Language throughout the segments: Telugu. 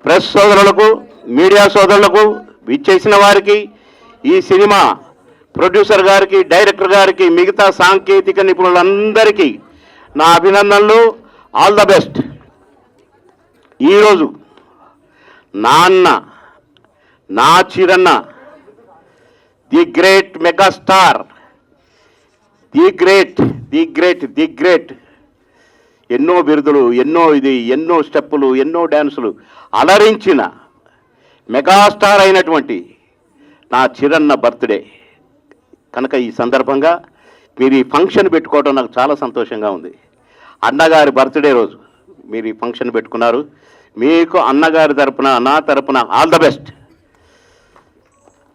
ప్రెస్ సోదరులకు, మీడియా సోదరులకు, విచ్చేసిన వారికి, ఈ సినిమా ప్రొడ్యూసర్ గారికి, డైరెక్టర్ గారికి, మిగతా సాంకేతిక నిపుణులందరికీ నా అభినందనలు. All the best. ఈరోజు నాన్న, నా Chiranna, the great megastar, the great ఎన్నో బిరుదులు, ఎన్నో స్టెప్పులు, ఎన్నో డ్యాన్సులు అలరించిన మెగాస్టార్ అయినటువంటి నా చిరన్న బర్త్డే కనుక ఈ సందర్భంగా మీరు ఈ ఫంక్షన్ పెట్టుకోవడం నాకు చాలా సంతోషంగా ఉంది. అన్నగారి బర్త్డే రోజు మీరు ఈ ఫంక్షన్ పెట్టుకున్నారు. మీకు అన్నగారి తరపున, నా తరపున ఆల్ ద బెస్ట్.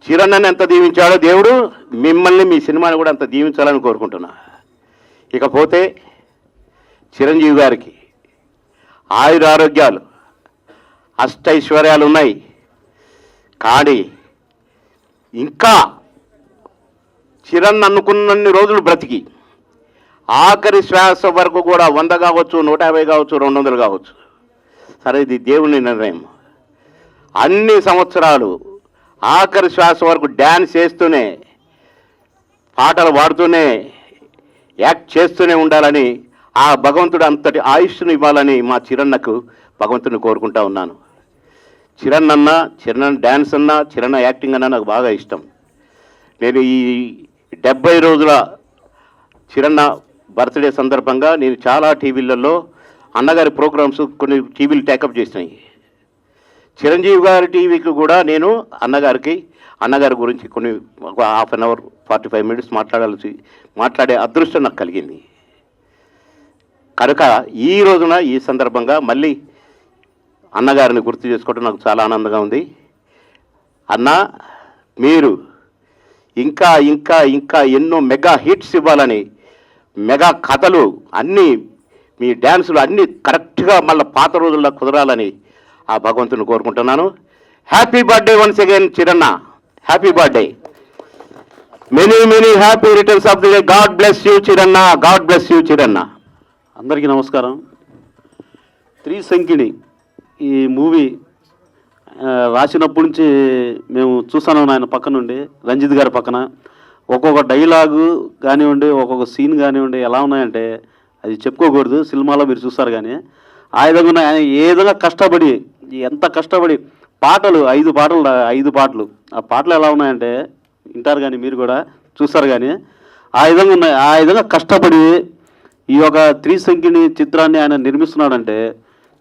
చిరన్నని ఎంత దీవించాడో దేవుడు మిమ్మల్ని, మీ సినిమాని కూడా అంత దీవించాలని కోరుకుంటున్నా. ఇకపోతే చిరంజీవి గారికి ఆయురారోగ్యాలు, అష్టైశ్వర్యాలు ఉన్నాయి. కానీ ఇంకా చిరణ్ అనుకున్నన్ని రోజులు బ్రతికి ఆఖరి శ్వాస వరకు కూడా 100 కావచ్చు, 150 కావచ్చు, 200 కావచ్చు, సరే ఇది దేవుని నిర్ణయం. అన్ని సంవత్సరాలు ఆఖరి శ్వాస వరకు డ్యాన్స్ చేస్తూనే, పాటలు పాడుతూనే, యాక్ట్ చేస్తూనే ఉండాలని ఆ భగవంతుడు అంతటి ఆయుష్ను ఇవ్వాలని మా చిరన్నకు భగవంతుని కోరుకుంటా ఉన్నాను. చిరన్న డ్యాన్స్ అన్నా, చిరన్న యాక్టింగ్ అన్నా నాకు బాగా ఇష్టం. నేను ఈ 70 రోజుల చిరన్న బర్త్డే సందర్భంగా నేను చాలా టీవీలలో అన్నగారి ప్రోగ్రామ్స్ కొన్ని టీవీలు టేకప్ చేసినాయి. చిరంజీవి గారి టీవీకి కూడా నేను అన్నగారి గురించి కొన్ని 1/2 అవర్ 45 మినిట్స్ మాట్లాడే అదృష్టం నాకు కలిగింది. కనుక ఈ రోజున ఈ సందర్భంగా మళ్ళీ అన్నగారిని గుర్తు చేసుకోవడం నాకు చాలా ఆనందంగా ఉంది. అన్న, మీరు ఇంకా ఇంకా ఇంకా ఎన్నో మెగా హిట్స్ ఇవ్వాలని, మెగా కథలు అన్నీ, మీ డ్యాన్సులు అన్నీ కరెక్ట్గా మళ్ళీ పాత రోజుల్లో కుదరాలని ఆ భగవంతుని కోరుకుంటున్నాను. Happy birthday once again Chiranna. Happy birthday. Many happy returns of the day. God bless you Chiranna. God bless you Chiranna. అందరికీ నమస్కారం. త్రిశంకిణి ఈ మూవీ రాసినప్పటి నుంచి మేము చూస్తున్నాం. ఆయన పక్క నుండి, రంజిత్ గారి పక్కన ఒక్కొక్క డైలాగు కానివ్వండి, ఒక్కొక్క సీన్ కానివ్వండి ఎలా ఉన్నాయంటే అది చెప్పుకోకూడదు. సినిమాలో మీరు చూస్తారు. కానీ ఆ విధంగా ఉన్నాయి. ఆయన ఏ విధంగా కష్టపడి, ఎంత కష్టపడి పాటలు 5 పాటలు ఆ పాటలు ఎలా ఉన్నాయంటే వింటారు, కానీ మీరు కూడా చూస్తారు. కానీ ఆ విధంగా ఉన్నాయి. ఆ విధంగా కష్టపడి ఈ యొక్క త్రిశంకిణి చిత్రాన్ని ఆయన నిర్మిస్తున్నాడంటే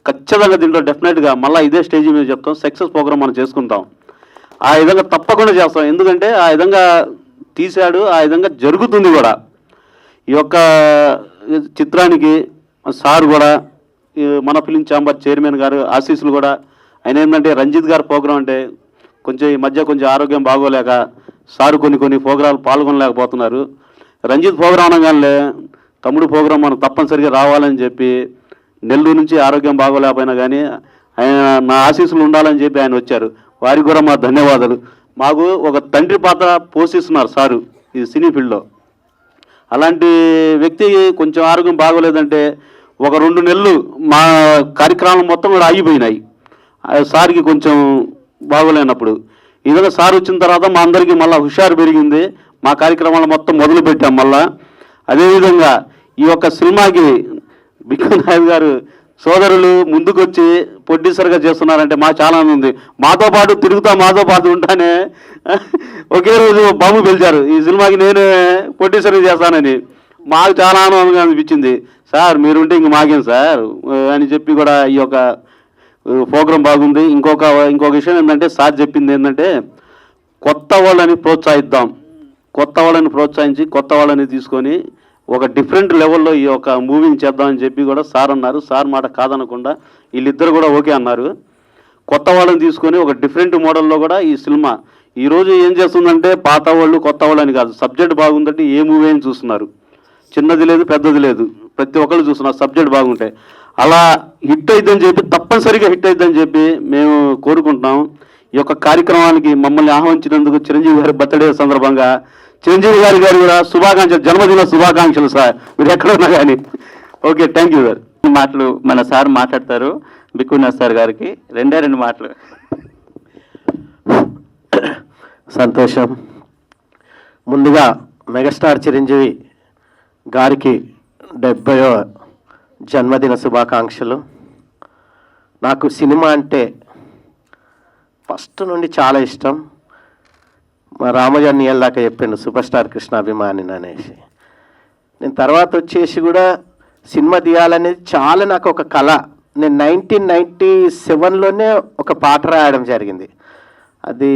ఖచ్చితంగా దీంట్లో డెఫినెట్గా మళ్ళీ ఇదే స్టేజ్ మీద చెప్తాం, సక్సెస్ ప్రోగ్రామ్ మనం చేసుకుంటాం. ఆ విధంగా తప్పకుండా చేస్తాం. ఎందుకంటే ఆ విధంగా తీశాడు, ఆ విధంగా జరుగుతుంది కూడా. ఈ యొక్క చిత్రానికి సార్ కూడా, మన ఫిలిం ఛాంబర్ చైర్మన్ గారు ఆశీస్సులు కూడా. ఆయన ఏంటంటే రంజిత్ గారి ప్రోగ్రాం అంటే ఈ మధ్య కొంచెం ఆరోగ్యం బాగోలేక సారు కొన్ని ప్రోగ్రాలు పాల్గొనలేకపోతున్నారు. రంజిత్ ప్రోగ్రాం అనగానే తమ్ముడు ప్రోగ్రాం మనం తప్పనిసరిగా రావాలని చెప్పి నెల్లూరు నుంచి ఆరోగ్యం బాగోలేకపోయినా కానీ ఆయన నా ఆశీస్సులు ఉండాలని చెప్పి ఆయన వచ్చారు. వారికి కూడా మా ధన్యవాదాలు. మాకు ఒక తండ్రి పాత్ర పోషిస్తున్నారు సారు ఈ సినీ ఫీల్డ్లో. అలాంటి వ్యక్తి కొంచెం ఆరోగ్యం బాగోలేదంటే ఒక 2 నెలలు మా కార్యక్రమాలు మొత్తం కూడా ఆగిపోయినాయి. సార్కి కొంచెం బాగోలేనప్పుడు ఈ విధంగా సార్ వచ్చిన తర్వాత మా అందరికీ మళ్ళీ హుషారు పెరిగింది. మా కార్యక్రమాలు మొత్తం మొదలు పెట్టాం. మళ్ళా అదేవిధంగా ఈ యొక్క సినిమాకి బిక్కు నాయుడు గారు సోదరులు ముందుకొచ్చి ప్రొడ్యూసర్గా చేస్తున్నారంటే మాకు చాలా ఆనందం ఉంది. మాతో పాటు తిరుగుతా, మాతో పాటు ఉంటానే ఒకే రోజు బాంబు పిలిచారు, ఈ సినిమాకి నేనే ప్రొడ్యూసర్గా చేస్తానని. మాకు చాలా ఆనందంగా అనిపించింది. సార్ మీరుంటే ఇంక మాకేం సార్ అని చెప్పి కూడా ఈ యొక్క ప్రోగ్రాం బాగుంది. ఇంకొక విషయం ఏంటంటే సార్ చెప్పింది ఏంటంటే కొత్త వాళ్ళని ప్రోత్సహిద్దాం, కొత్త వాళ్ళని ప్రోత్సహించి కొత్త వాళ్ళని తీసుకొని ఒక డిఫరెంట్ లెవెల్లో ఈ యొక్క మూవీని చేద్దామని చెప్పి కూడా సార్ అన్నారు. సార్ మాట కాదనకుండా వీళ్ళిద్దరు కూడా ఓకే అన్నారు. కొత్త వాళ్ళని తీసుకొని ఒక డిఫరెంట్ మోడల్లో కూడా ఈ సినిమా ఈరోజు ఏం చేస్తుందంటే పాత వాళ్ళు కొత్త వాళ్ళు అని కాదు, సబ్జెక్ట్ బాగుందంటే ఏ మూవీ అని చూస్తున్నారు. చిన్నది లేదు పెద్దది లేదు, ప్రతి ఒక్కళ్ళు చూస్తున్నారు సబ్జెక్ట్ బాగుంటే. అలా హిట్ అయిద్దని చెప్పి, తప్పనిసరిగా హిట్ అయిద్దని చెప్పి మేము కోరుకుంటున్నాం. ఈ యొక్క కార్యక్రమానికి మమ్మల్ని ఆహ్వానించినందుకు చిరంజీవి గారి బర్త్డే సందర్భంగా చిరంజీవి గారి కూడా శుభాకాంక్షలు, జన్మదిన శుభాకాంక్షలు సార్, మీరు ఎక్కడ ఉన్నా కానీ. Okay, thank you sir. మాటలు మన సార్ మాట్లాడతారు. బిక్కునాథ్ సార్ గారికి రెండు మాటలు. సంతోషం. ముందుగా మెగాస్టార్ చిరంజీవి గారికి 70వ జన్మదిన శుభాకాంక్షలు. నాకు సినిమా అంటే ఫస్ట్ నుండి చాలా ఇష్టం. మా రామజాన్ దాకా చెప్పిండు సూపర్ స్టార్ కృష్ణ అభిమాని అనేసి. నేను తర్వాత వచ్చేసి కూడా సినిమా తీయాలనేది చాలా నాకు ఒక కళ. నేను 1997లోనే ఒక పాట రాయడం జరిగింది. అది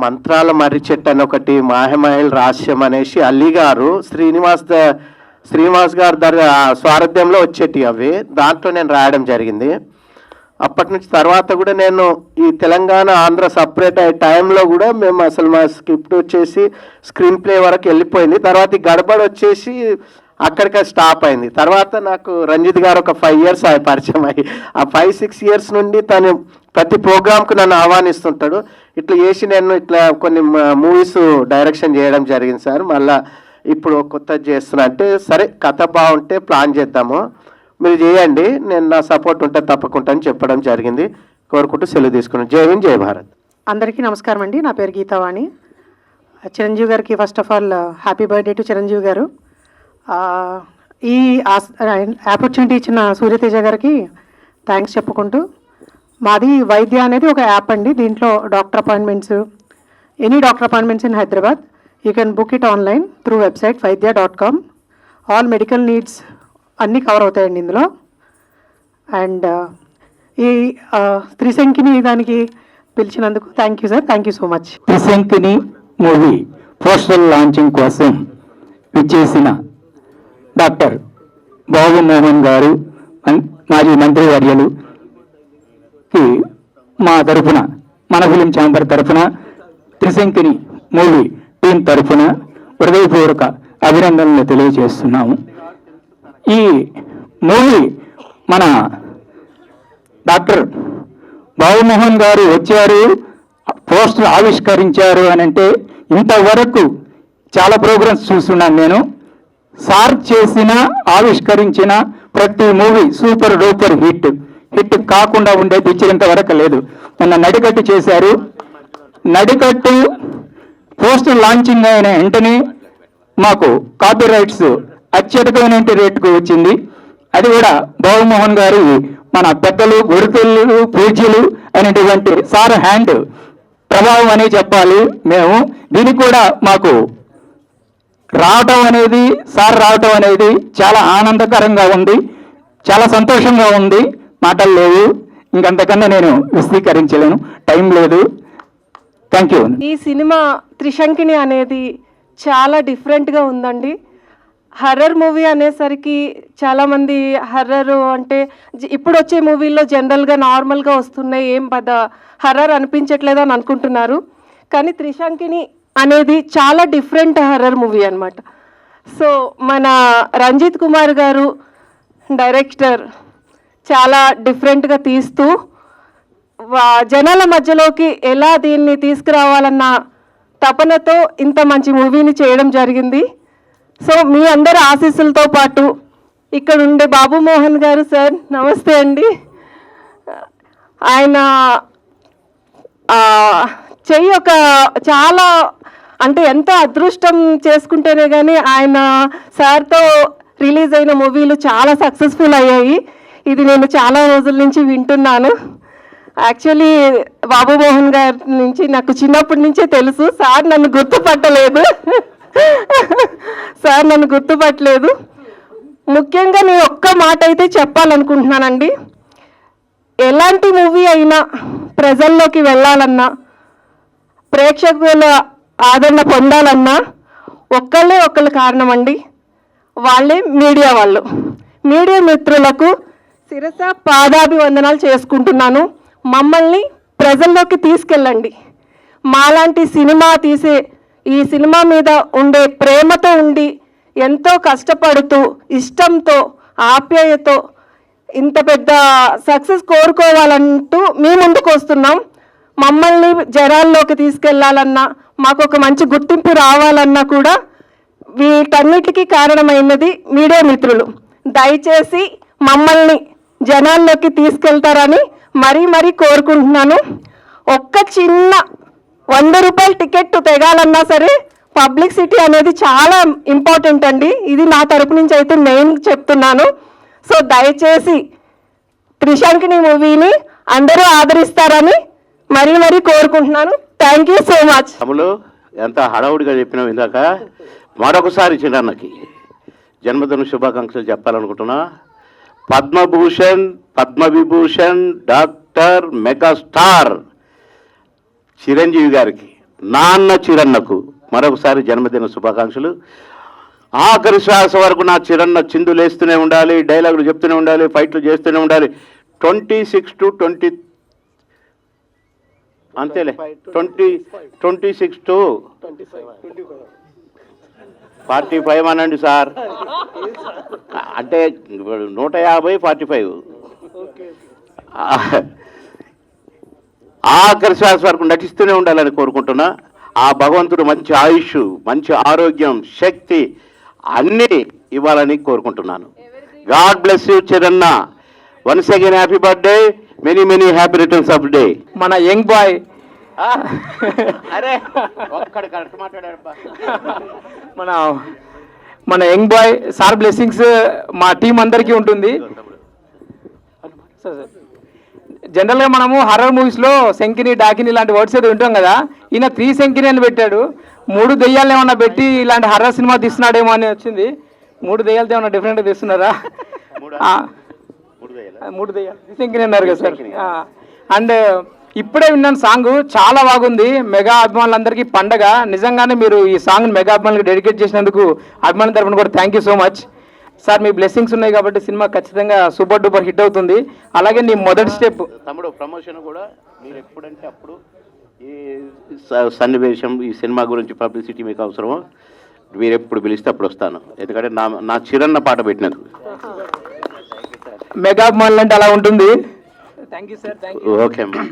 మంత్రాల మర్రి చెట్టు అని ఒకటి, మాహమహల్ రహస్యం అనేసి అల్లి గారు శ్రీనివాస్ గారి స్వారథ్యంలో వచ్చేటి అవి. దాంట్లో నేను రాయడం జరిగింది. అప్పటి నుంచి తర్వాత కూడా నేను ఈ తెలంగాణ ఆంధ్ర సపరేట్ అయ్యే టైంలో కూడా మేము అసలు మా స్క్రిప్ట్ వచ్చేసి స్క్రీన్ ప్లే వరకు వెళ్ళిపోయింది. తర్వాత ఈ గడబడి వచ్చేసి అక్కడికి స్టాప్ అయింది. తర్వాత నాకు రంజిత్ గారు ఒక 5 years పరిచయం అయ్యి, ఆ 5-6 years నుండి తను ప్రతి ప్రోగ్రామ్కు నన్ను ఆహ్వానిస్తుంటాడు. ఇట్లా చేసి నేను ఇట్లా కొన్ని మూవీస్ డైరెక్షన్ చేయడం జరిగింది సార్. మళ్ళీ ఇప్పుడు కొత్త చేస్తున్నా అంటే, సరే కథ బాగుంటే ప్లాన్ చేద్దాము, మీరు చేయండి, నేను నా సపోర్ట్ ఉంటే తప్పకుండా అని చెప్పడం జరిగింది. కోరుకుంటూ సెలవు తీసుకున్నాను. జై హింద్, జై భారత్. అందరికీ నమస్కారం అండి. నా పేరు గీతావాణి. చిరంజీవి గారికి first of all happy birthday to Chiranjeevi గారు. ఈ ఆపర్చునిటీ ఇచ్చిన సూర్యతేజ గారికి థ్యాంక్స్ చెప్పుకుంటూ, మాది వైద్య అనేది ఒక యాప్ అండి. దీంట్లో doctor appointments, any doctor appointments in Hyderabad you can book it online through website vaidya.com. All medical needs అన్నీ కవర్ అవుతాయండి ఇందులో. అండ్ ఈ త్రిశంకిని దానికి పిలిచినందుకు thank you sir. Thank you so much. Trishankini movie poster launching కోసం విచ్చేసిన డాక్టర్ బాబు మోహన్ గారు, మాజీ మంత్రివర్యులుకి మా తరఫున, మన ఫిలిం ఛాంబర్ తరఫున, త్రిశంకిని మూవీ టీం తరఫున హృదయపూర్వక అభినందనలు తెలియజేస్తున్నాము. ఈ మూవీ మన డాక్టర్ బాబుమోహన్ గారు వచ్చారు, పోస్టర్ ఆవిష్కరించారు అని అంటే, ఇంతవరకు చాలా ప్రోగ్రామ్స్ చూస్తున్నాను నేను. సార్ చేసిన ఆవిష్కరించిన ప్రతి మూవీ సూపర్ డూపర్ హిట్ కాకుండా ఉండేది ఇచ్చినంత వరకు లేదు. మొన్న నడికట్టు చేశారు. నడికట్టు పోస్టర్ లాంచింగ్ అయిన వెంటనే మాకు కాపీ రైట్స్ అత్యధికమైన రేటుకు వచ్చింది. అది కూడా బాబుమోహన్ గారు, మన పెద్దలు, గురుతులు, పూజ్యులు అనేటువంటి సార్ హ్యాండ్ ప్రభావం అనే చెప్పాలి. మేము దీనికి కూడా మాకు రావటం అనేది, సార్ రావటం అనేది చాలా ఆనందకరంగా ఉంది, చాలా సంతోషంగా ఉంది. మాటలు లేవు, ఇంకంతకన్నా నేను విశదీకరించలేను, టైం లేదు. Thank you. ఈ సినిమా త్రిశంకిని అనేది చాలా డిఫరెంట్గా ఉందండి. హర్రర్ మూవీ అనేసరికి చాలామంది హర్రర్ అంటే ఇప్పుడు వచ్చే మూవీల్లో జనరల్గా నార్మల్గా వస్తున్నాయి, ఏం పెద్ద హర్రర్ అనిపించట్లేదు అని అనుకుంటున్నారు. కానీ త్రిశంకిని అనేది చాలా డిఫరెంట్ హర్రర్ మూవీ అనమాట. సో మన రంజిత్ కుమార్ గారు డైరెక్టర్ చాలా డిఫరెంట్గా తీస్తూ జనాల మధ్యలోకి ఎలా దీన్ని తీసుకురావాలన్న తపనతో ఇంత మంచి మూవీని చేయడం జరిగింది. సో మీ అందరి ఆశీస్సులతో పాటు ఇక్కడ ఉండే బాబు మోహన్ గారు సార్, నమస్తే అండి. ఆయన చెయ్యి ఒక చాలా అంటే ఎంత అదృష్టం చేసుకుంటేనే కానీ ఆయన సార్తో రిలీజ్ అయిన మూవీలు చాలా సక్సెస్ఫుల్ అయ్యాయి. ఇది నేను చాలా రోజుల నుంచి వింటున్నాను. యాక్చువల్లీ బాబు మోహన్ గారి నుంచి నాకు చిన్నప్పటి నుంచే తెలుసు. సార్ నన్ను గుర్తుపట్టలేదు. ముఖ్యంగా నేను ఒక్క మాట అయితే చెప్పాలనుకుంటున్నానండి. ఎలాంటి మూవీ అయినా ప్రజల్లోకి వెళ్ళాలన్నా, ప్రేక్షకుల ఆదరణ పొందాలన్నా ఒకళ్ళు కారణం అండి, వాళ్ళే మీడియా వాళ్ళు. మీడియా మిత్రులకు శిరస పాదాభివందనాలు చేసుకుంటున్నాను. మమ్మల్ని ప్రజల్లోకి తీసుకెళ్ళండి. మాలాంటి సినిమా తీసే, ఈ సినిమా మీద ఉండే ప్రేమతో ఉండి ఎంతో కష్టపడుతూ ఇష్టంతో ఆప్యాయతో ఇంత పెద్ద సక్సెస్ కోరుకోవాలంటూ మీ ముందుకు వస్తున్నాం. మమ్మల్ని జనాల్లోకి తీసుకెళ్లాలన్నా, మాకు ఒక మంచి గుర్తింపు రావాలన్నా కూడా వీటన్నిటికీ కారణమైనది మీడియా మిత్రులు. దయచేసి మమ్మల్ని జనాల్లోకి తీసుకెళ్తారని మరీ కోరుకుంటున్నాను. ఒక్క చిన్న 100 రూపాయల టికెట్ తెగాలన్నా సరే పబ్లిసిటీ అనేది చాలా ఇంపార్టెంట్ అండి. ఇది నా తరపు నుంచి అయితే నేను చెప్తున్నాను. సో దయచేసి త్రిశంకిని మూవీని అందరూ ఆదరిస్తారని మరీ కోరుకుంటున్నాను. Thank you so much. తమ్ముడు ఎంత హడావుడిగా చెప్పినావు ఇందాక. మరొకసారి చిన్నన్నకి జన్మదిన శుభాకాంక్షలు చెప్పాలనుకుంటున్నా. పద్మభూషణ్, పద్మవిభూషణ్, డాక్టర్, మెగాస్టార్ చిరంజీవి గారికి, నాన్న చిరన్నకు మరొకసారి జన్మదిన శుభాకాంక్షలు. ఆఖరి శ్వాస వరకు నా చిరన్న చిందులేస్తూనే ఉండాలి, డైలాగులు చెప్తూనే ఉండాలి, ఫైట్లు చేస్తూనే ఉండాలి. 26 to 20 అంతేలే 26 to 45 అనండి సార్. అంటే 150, 45. ఆఖరి శ్వాస వరకు నటిస్తూనే ఉండాలని కోరుకుంటున్నా. ఆ భగవంతుడు మంచి ఆయుష్, మంచి ఆరోగ్యం, శక్తి అన్నీ ఇవ్వాలని కోరుకుంటున్నాను. గాడ్ బ్లెస్ యూ చిరన్న. Once again happy birthday, many happy returns of day. మన యంగ్ బాయ్ అరే ఒక్కడు కరెక్ట్ మాట్లాడారబ్బా. మన యంగ్ బాయ్ సార్ బ్లెస్సింగ్స్ మా టీం అందరికీ ఉంటుంది. జనరల్గా మనము హర్రర్ మూవీస్లో శంకిని, డాకిని ఇలాంటి వర్డ్స్ ఏదో వింటాం కదా. ఈయన 3 శంకిని అని పెట్టాడు. 3 దెయ్యాలు ఏమన్నా పెట్టి ఇలాంటి హర్రర్ సినిమా తీస్తున్నాడేమో అని వచ్చింది. 3 దెయ్యాలతో ఏమన్నా డిఫరెంట్గా తీస్తున్నారా? 3 దెయ్యాలు శంకిని అన్నారు కదా సార్. అండ్ ఇప్పుడే విన్నాను సాంగ్, చాలా బాగుంది. మెగా అభిమానులందరికీ పండగ. నిజంగానే మీరు ఈ సాంగ్ని మెగా అభిమానులకు డెడికేట్ చేసినందుకు అభిమానుల తరపున కూడా thank you so much sir. Me blessings ఉన్నాయి కాబట్టి సినిమా ఖచ్చితంగా సూపర్ డూపర్ హిట్ అవుతుంది. అలాగే నీ మొదటి స్టెప్ తమ్ముడు ప్రమోషన్ కూడా మీరు ఎప్పుడంటే అప్పుడు ఈ సన్నివేశం, ఈ సినిమా గురించి పబ్లిసిటీ మీకు అవసరమో మీరు ఎప్పుడు పిలిస్తే అప్పుడు వస్తాను. ఎందుకంటే నా చిరన్న పాట పెట్టినది. మెగా అభిమానులు అంటే అలా ఉంటుంది. Thank you sir. ఓకే అమ్మా.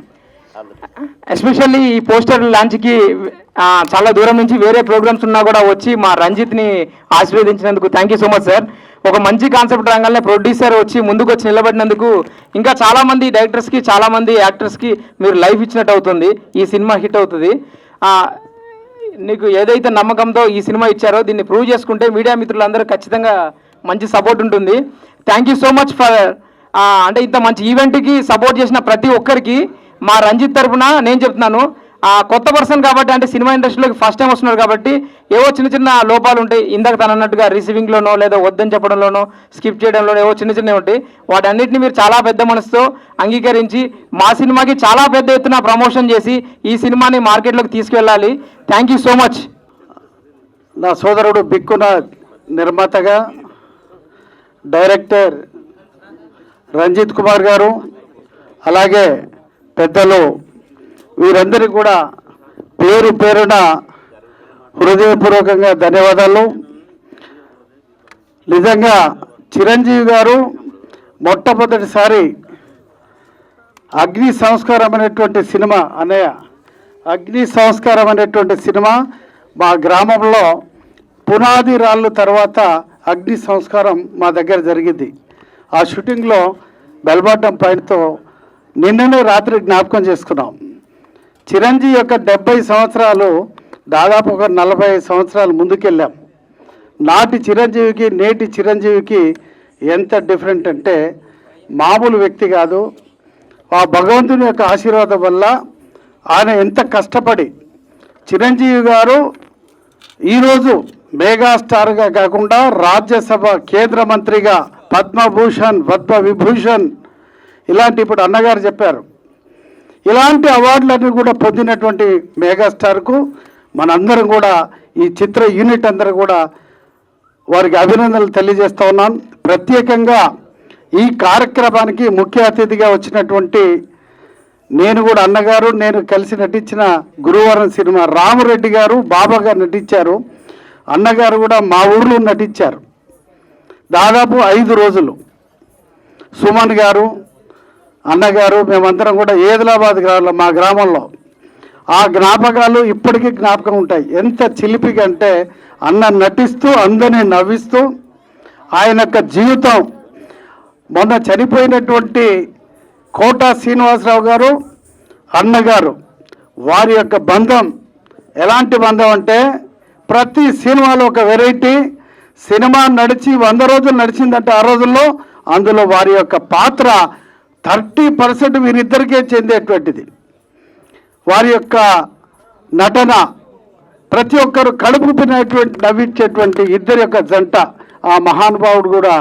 ఎస్పెషల్లీ ఈ పోస్టర్ లాంచ్కి చాలా దూరం నుంచి వేరే ప్రోగ్రామ్స్ ఉన్నా కూడా వచ్చి మా రంజిత్ని ఆశీర్వదించినందుకు thank you so much sir. ఒక మంచి కాన్సెప్ట్ రంగానే ప్రొడ్యూసర్ వచ్చి ముందుకు వచ్చి నిలబడినందుకు ఇంకా చాలామంది డైరెక్టర్స్కి, చాలామంది యాక్టర్స్కి మీరు లైఫ్ ఇచ్చినట్టు అవుతుంది. ఈ సినిమా హిట్ అవుతుంది. నీకు ఏదైతే నమ్మకంతో ఈ సినిమా ఇచ్చారో దీన్ని ప్రూవ్ చేసుకుంటే మీడియా మిత్రులందరూ ఖచ్చితంగా మంచి సపోర్ట్ ఉంటుంది. Thank you so much for అంటే ఇంత మంచి ఈవెంట్కి సపోర్ట్ చేసిన ప్రతి ఒక్కరికి మా రంజిత్ తరఫున నేను చెప్తున్నాను. కొత్త పర్సన్ కాబట్టి, అంటే సినిమా ఇండస్ట్రీలోకి ఫస్ట్ టైం వస్తున్నారు కాబట్టి ఏవో చిన్న లోపాలు ఉంటాయి. ఇందాక తను అన్నట్టుగా రిసీవింగ్లోనో లేదా వద్దని చెప్పడంలోనో స్కిప్ చేయడంలోనో ఏవో చిన్నవి ఉంటాయి. వాటన్నిటిని మీరు చాలా పెద్ద మనసుతో అంగీకరించి మా సినిమాకి చాలా పెద్ద ఎత్తున ప్రమోషన్ చేసి ఈ సినిమాని మార్కెట్లోకి తీసుకువెళ్ళాలి. Thank you so much. నా సోదరుడు బిక్కున నిర్మాతగా డైరెక్టర్ రంజిత్ కుమార్ గారు, అలాగే పెద్దలు వీరందరికీ కూడా పేరు పేరున హృదయపూర్వకంగా ధన్యవాదాలు. నిజంగా చిరంజీవి గారు మొట్టమొదటిసారి అగ్ని సంస్కారం అనేటువంటి సినిమా, అగ్ని సంస్కారం అనేటువంటి సినిమా మా గ్రామంలో పునాది రాళ్ళు తర్వాత అగ్ని సంస్కారం మా దగ్గర జరిగింది. ఆ షూటింగ్లో బెల్బాటం పాయింట్తో నిన్ననే రాత్రి జ్ఞాపకం చేసుకున్నాం. చిరంజీవి యొక్క 70 సంవత్సరాలు దాదాపు ఒక 40 సంవత్సరాలు ముందుకెళ్ళాం. నాటి చిరంజీవికి నేటి చిరంజీవికి ఎంత డిఫరెంట్ అంటే మామూలు వ్యక్తి కాదు. ఆ భగవంతుని యొక్క ఆశీర్వాదం వల్ల ఆయన ఎంత కష్టపడి చిరంజీవి గారు ఈరోజు మెగాస్టార్గా కాకుండా రాజ్యసభ కేంద్ర మంత్రిగా పద్మభూషణ్, పద్మవిభూషణ్ ఇలాంటి, ఇప్పుడు అన్నగారు చెప్పారు, ఇలాంటి అవార్డులన్నీ కూడా పొందినటువంటి మెగాస్టార్కు మనందరం కూడా ఈ చిత్ర యూనిట్ అందరూ కూడా వారికి అభినందనలు తెలియజేస్తూ ఉన్నాను. ప్రత్యేకంగా ఈ కార్యక్రమానికి ముఖ్య అతిథిగా వచ్చినటువంటి నేను కూడా అన్నగారు నేను కలిసి నటించిన గురువారం సినిమా రామరెడ్డి గారు, బాబా గారు నటించారు. అన్నగారు కూడా మా ఊర్లో నటించారు దాదాపు 5 రోజులు. సుమన్ గారు, అన్నగారు, మేమందరం కూడా ఏదిలాబాద్ మా గ్రామంలో ఆ జ్ఞాపకాలు ఇప్పటికీ జ్ఞాపకం ఉంటాయి. ఎంత చిలిపిగా అంటే అన్న నటిస్తూ అందరినీ నవ్విస్తూ ఆయన యొక్క జీవితం మొన్న చనిపోయినటువంటి కోట శ్రీనివాసరావు గారు అన్నగారు వారి యొక్క బంధం ఎలాంటి బంధం అంటే ప్రతి సినిమాలో ఒక వెరైటీ. సినిమా నడిచి 100 రోజులు నడిచిందంటే ఆ రోజుల్లో అందులో వారి యొక్క పాత్ర 30% వీరిద్దరికే చెందేటువంటిది. వారి యొక్క నటన ప్రతి ఒక్కరు కడుపు పినటువంటి నవ్వించేటువంటి ఇద్దరి యొక్క జంట. ఆ మహానుభావుడు కూడా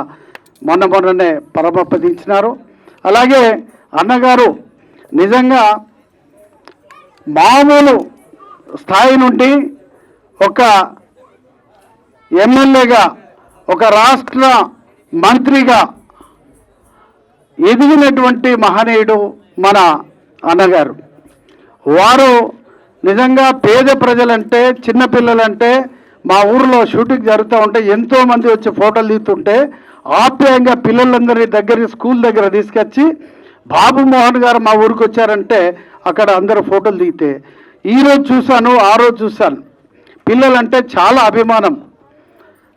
మొన్ననే పరమపదించినారు. అలాగే అన్నగారు నిజంగా మామూలు స్థాయి నుండి ఒక ఎమ్మెల్యేగా, ఒక రాష్ట్ర మంత్రిగా ఎదిగినటువంటి మహనీయుడు మన అన్నగారు. వారు నిజంగా పేద ప్రజలంటే, చిన్నపిల్లలంటే మా ఊరిలో షూటింగ్ జరుగుతూ ఉంటే ఎంతోమంది వచ్చి ఫోటోలు తీస్తుంటే ఆప్యాయంగా పిల్లలందరి దగ్గర స్కూల్ దగ్గర తీసుకొచ్చి బాబు మోహన్ గారు మా ఊరికి వచ్చారంటే అక్కడ అందరూ ఫోటోలు దిగితే ఈరోజు చూశాను, ఆ రోజు చూశాను. పిల్లలంటే చాలా అభిమానం,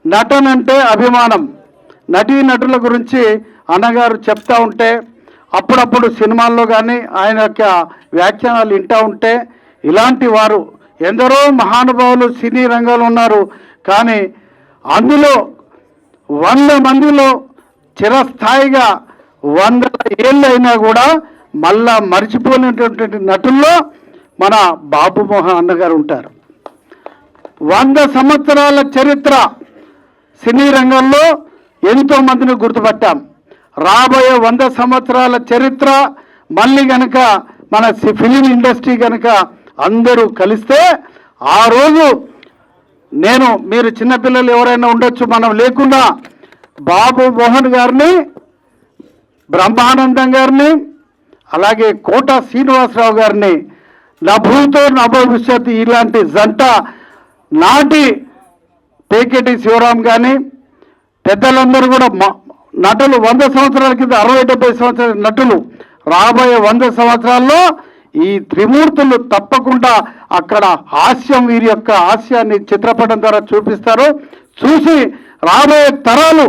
నటన అంటే అభిమానం. నటీనటుల గురించి అన్నగారు చెప్తా ఉంటే అప్పుడప్పుడు సినిమాల్లో కానీ ఆయన యొక్క వ్యాఖ్యానాలు వింటూ ఉంటే ఇలాంటి వారు ఎందరో మహానుభావులు సినీ రంగంలో ఉన్నారు. కానీ అందులో 100 మందిలో చిరస్థాయిగా 100 ఏళ్ళు అయినా కూడా మళ్ళా మర్చిపోయినటువంటి నటుల్లో మన బాబు మోహన్ అన్నగారు ఉంటారు. 100 సంవత్సరాల చరిత్ర సినీ రంగంలో ఎంతో మందిని గుర్తుపట్టాం. రాబోయే 100 సంవత్సరాల చరిత్ర మళ్ళీ కనుక మన ఫిలిం ఇండస్ట్రీ కనుక అందరూ కలిస్తే ఆ రోజు మీరు చిన్నపిల్లలు ఎవరైనా ఉండొచ్చు, మనం లేకుండా బాబు మోహన్ గారిని, బ్రహ్మానందం గారిని, అలాగే కోట శ్రీనివాసరావు గారిని నభూతో నభవిష్యత్ ఇలాంటి జంట నాటి పేకేటి శివరాం కానీ పెద్దలందరూ కూడా నటులు 100 సంవత్సరాల కింద 60-70 సంవత్సరాల నటులు రాబోయే 100 సంవత్సరాల్లో ఈ త్రిమూర్తులు తప్పకుండా అక్కడ హాస్యం, వీరి యొక్క హాస్యాన్ని చిత్రపటం ద్వారా చూపిస్తారు. చూసి రాబోయే తరాలు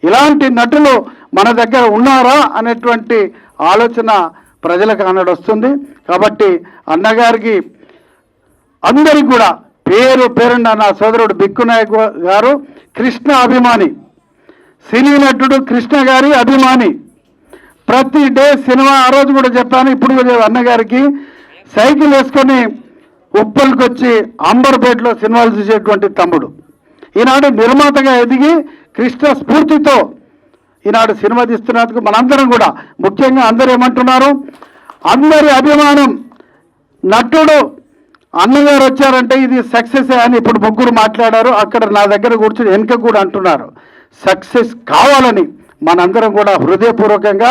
ఇలాంటి నటులు మన దగ్గర ఉన్నారా అనేటువంటి ఆలోచన ప్రజలకు వస్తుంది. కాబట్టి అన్నగారికి అందరికి కూడా పేరున నా సోదరుడు బిక్కునాయక్ గారు కృష్ణ అభిమాని, సినీ నటుడు కృష్ణ గారి అభిమాని. ప్రతి డే సినిమా, ఆ రోజు కూడా చెప్పాను, ఇప్పుడు కూడా అన్నగారికి సైకిల్ వేసుకొని ఉప్పల్కి వచ్చి అంబర్పేటలో సినిమాలు చూసేటువంటి తమ్ముడు. ఈనాడు నిర్మాతగా ఎదిగి కృష్ణ స్ఫూర్తితో ఈనాడు సినిమా తీస్తున్నందుకు మనందరం కూడా, ముఖ్యంగా అందరూ ఏమంటున్నారు, అందరి అభిమానం నటుడు అన్నగారు వచ్చారంటే ఇది సక్సెస్ అని ఇప్పుడు ముగ్గురు మాట్లాడారు. అక్కడ నా దగ్గర కూర్చొని వెనుక కూడా అంటున్నారు సక్సెస్ కావాలని. మనందరం కూడా హృదయపూర్వకంగా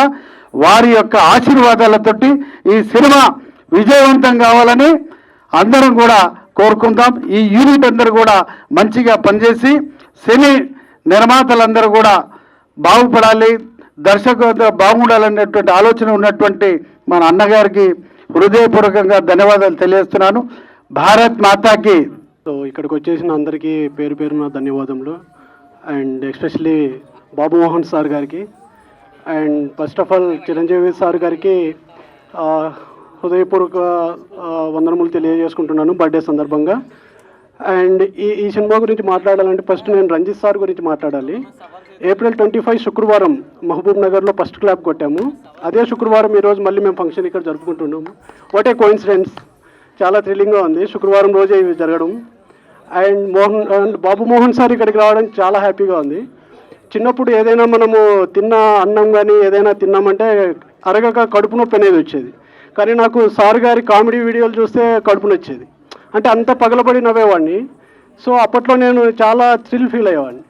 వారి యొక్క ఆశీర్వాదాలతోటి ఈ సినిమా విజయవంతం కావాలని అందరం కూడా కోరుకుందాం. ఈ యూనిట్ అందరూ కూడా మంచిగా పనిచేసి సినీ నిర్మాతలందరూ కూడా బాగుపడాలి, దర్శకులు బాగుండాలనేటువంటి ఆలోచన ఉన్నటువంటి మన అన్నగారికి హృదయపూర్వకంగా ధన్యవాదాలు తెలియజేస్తున్నాను. భారత్ మాతాకి. సో ఇక్కడికి వచ్చేసిన అందరికీ పేరున ధన్యవాదములు. And especially Babu Mohan sir గారికి and first of all Chiranjeevi sir గారికి హృదయపూర్వక వందనములు తెలియజేసుకుంటున్నాను బర్త్డే సందర్భంగా. అండ్ ఈ సినిమా గురించి మాట్లాడాలంటే ఫస్ట్ నేను రంజిత్ సార్ గురించి మాట్లాడాలి. ఏప్రిల్ 25 శుక్రవారం మహబూబ్ నగర్లో ఫస్ట్ క్లాప్ కొట్టాము. అదే శుక్రవారం ఈరోజు మళ్ళీ మేము ఫంక్షన్ ఇక్కడ జరుపుకుంటున్నాము. వాట్ ఏ కోఇన్సిడెన్స్, చాలా థ్రిల్లింగ్గా ఉంది శుక్రవారం రోజే ఇవి జరగడం. అండ్ బాబు మోహన్ సార్ ఇక్కడికి రావడం చాలా హ్యాపీగా ఉంది. చిన్నప్పుడు ఏదైనా మనము తిన్న అన్నం కానీ ఏదైనా తిన్నామంటే అరగక కడుపు నొప్పి అనేది వచ్చేది. కానీ నాకు సార్ గారి కామెడీ వీడియోలు చూస్తే కడుపు నొచ్చేది, అంటే అంత పగలబడి నవ్వేవాడిని. సో అప్పట్లో నేను చాలా థ్రిల్ ఫీల్ అయ్యేవాడిని.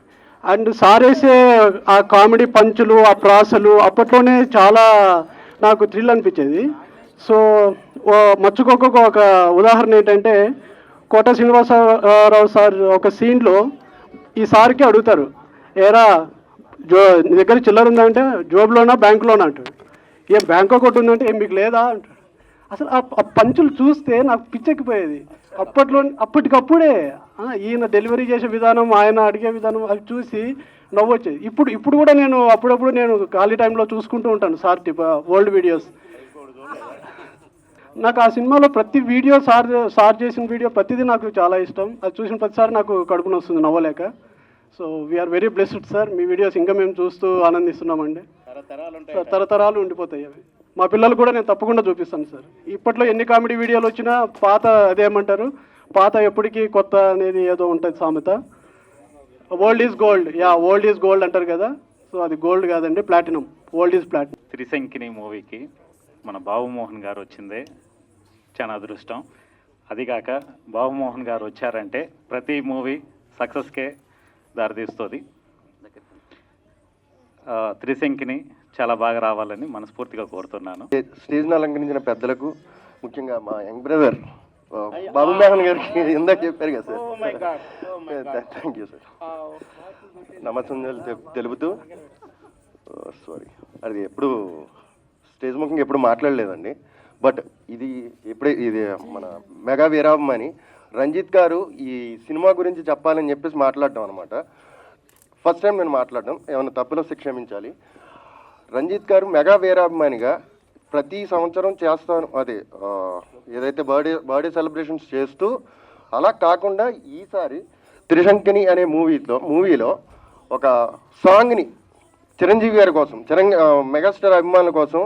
అండ్ సార్ వేసే ఆ కామెడీ పంచులు, ఆ ప్రాసలు అప్పట్లోనే చాలా నాకు థ్రిల్ అనిపించేది. సో మర్చిపోక ఒక ఉదాహరణ ఏంటంటే, కోట శ్రీనివాసరావు సార్ ఒక సీన్లో ఈ సార్కి అడుగుతారు, ఏరా నీ దగ్గర చిల్లర ఉందా అంటే జోబులోనా బ్యాంకులోనా అంటాడు. ఏం బ్యాంక్ ఒకటి ఉందంటే ఏం మీకు లేదా అంటాడు. అసలు ఆ పంచులు చూస్తే నాకు పిచ్చెక్కిపోయేది. అప్పటికప్పుడే ఈయన డెలివరీ చేసే విధానం, ఆయన అడిగే విధానం అవి చూసి నవ్వు వచ్చేది. ఇప్పుడు కూడా నేను అప్పుడప్పుడు నేను ఖాళీ టైంలో చూసుకుంటూ ఉంటాను సార్ ఓల్డ్ వీడియోస్. నాకు ఆ సినిమాలో ప్రతి వీడియో సార్ చేసిన వీడియో ప్రతిదీ నాకు చాలా ఇష్టం. అది చూసిన ప్రతిసారి నాకు కడుపున వస్తుంది నవ్వలేక. So we are very blessed sir. మీ వీడియోస్ ఇంకా మేము చూస్తూ ఆనందిస్తున్నామండి. తరతరాలు ఉండిపోతాయి అవి. మా పిల్లలు కూడా నేను తప్పకుండా చూపిస్తాను సార్. ఇప్పట్లో ఎన్ని కామెడీ వీడియోలు వచ్చినా పాత అదేమంటారు, పాత ఎప్పటికీ కొత్త అనేది ఏదో ఉంటుంది సామెత. Old is gold. Old is gold అంటారు కదా. సో అది గోల్డ్ కాదండి, ప్లాటినం. Old is platinum. త్రిశంకిని మూవీకి మన బాబుమోహన్ గారు వచ్చిందే చాలా అదృష్టం. అదిగాక బాబుమోహన్ గారు వచ్చారంటే ప్రతి మూవీ సక్సెస్కే దారితీస్తుంది. త్రిశంకిని చాలా బాగా రావాలని మనస్ఫూర్తిగా కోరుతున్నాను. స్టేజ్ను అలంకరించిన పెద్దలకు, ముఖ్యంగా మా యంగ్ బ్రదర్ బాబుమోహన్ గారికి ఇందాక చెప్పారు కదా సార్, థ్యాంక్ యూ సార్. నమస్కారాలు తెలుపుతూ, సారీ అది ఎప్పుడు స్టేజ్ ముఖంగా ఎప్పుడు మాట్లాడలేదండి. బట్ ఇది మన మెగా వీరాభిమాని రంజిత్ గారు ఈ సినిమా గురించి చెప్పాలని చెప్పేసి మాట్లాడడం అనమాట. ఫస్ట్ టైం నేను మాట్లాడడం, ఏమైనా తప్పులో క్షమించాలి. రంజిత్ గారు మెగా వీరాభిమానిగా ప్రతి సంవత్సరం చేస్తాను, అదే ఏదైతే బర్త్డే సెలబ్రేషన్స్ చేస్తూ, అలా కాకుండా ఈసారి త్రిశంకిని అనే మూవీలో ఒక సాంగ్ని చిరంజీవి గారి కోసం, మెగాస్టార్ అభిమానుల కోసం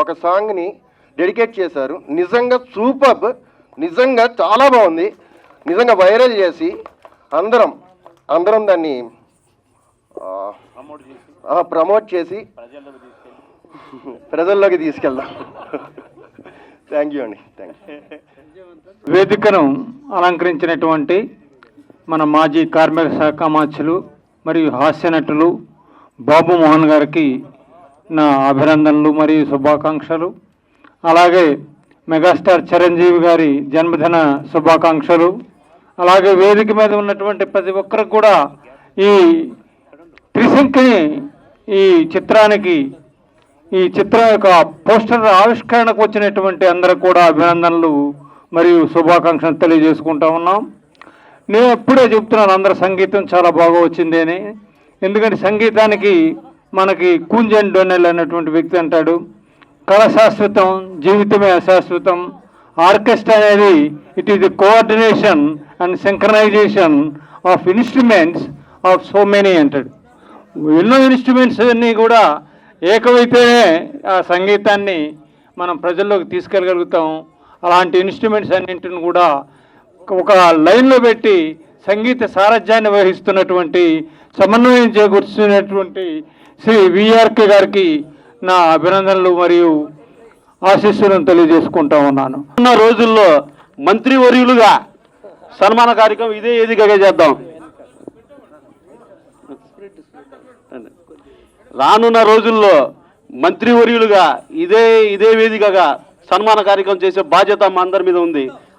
ఒక సాంగ్ని డెడికేట్ చేశారు. నిజంగా సూపర్బ్, నిజంగా చాలా బాగుంది. నిజంగా వైరల్ చేసి అందరం దాన్ని ప్రమోట్ చేసి ప్రజల్లోకి తీసుకెళ్దాం. థ్యాంక్ యూ అండి. Thank you. వేదికను అలంకరించినటువంటి మన మాజీ కార్మిక శాఖ మంత్రులు మరియు హాస్య నటులు బాబుమోహన్ గారికి నా అభినందనలు మరియు శుభాకాంక్షలు. అలాగే మెగాస్టార్ చిరంజీవి గారి జన్మదిన శుభాకాంక్షలు. అలాగే వేదిక మీద ఉన్నటువంటి ప్రతి ఒక్కరికి కూడా ఈ త్రిశంకిని ఈ చిత్రం యొక్క పోస్టర్ ఆవిష్కరణకు వచ్చినటువంటి అందరూ కూడా అభినందనలు మరియు శుభాకాంక్షలు తెలియజేసుకుంటా ఉన్నాం. నేను ఎప్పుడే చెప్తున్నాను, అందరు సంగీతం చాలా బాగా వచ్చింది అని. ఎందుకంటే సంగీతానికి మనకి కూంజన్ డొనెల్ అనేటువంటి వ్యక్తి అంటాడు, కళ శాశ్వతం, జీవితమే అశాశ్వతం. ఆర్కెస్ట్రా అనేది it is the coordination and synchronisation of instruments of so many అంటాడు. ఎన్నో ఇన్స్ట్రుమెంట్స్ అన్నీ కూడా ఏకమైతేనే ఆ సంగీతాన్ని మనం ప్రజల్లోకి తీసుకెళ్ళగలుగుతాం. అలాంటి ఇన్స్ట్రుమెంట్స్ అన్నింటిని కూడా ఒక లైన్లో పెట్టి సంగీత సారథ్యాన్ని వహిస్తున్నటువంటి, సమన్వయం చేకూర్చున్నటువంటి శ్రీ విఆర్కే గారికి నా అభినందనలు మరియు ఆశీస్సులను తెలియజేసుకుంటా ఉన్నాను. ఉన్న రోజుల్లో మంత్రివర్యులుగా సన్మాన కార్యక్రమం ఇదే వేదికగా చేద్దాం. రానున్న రోజుల్లో మంత్రివర్యులుగా ఇదే వేదికగా సన్మాన కార్యక్రమం చేసే బాధ్యత మా అందరి మీద ఉంది.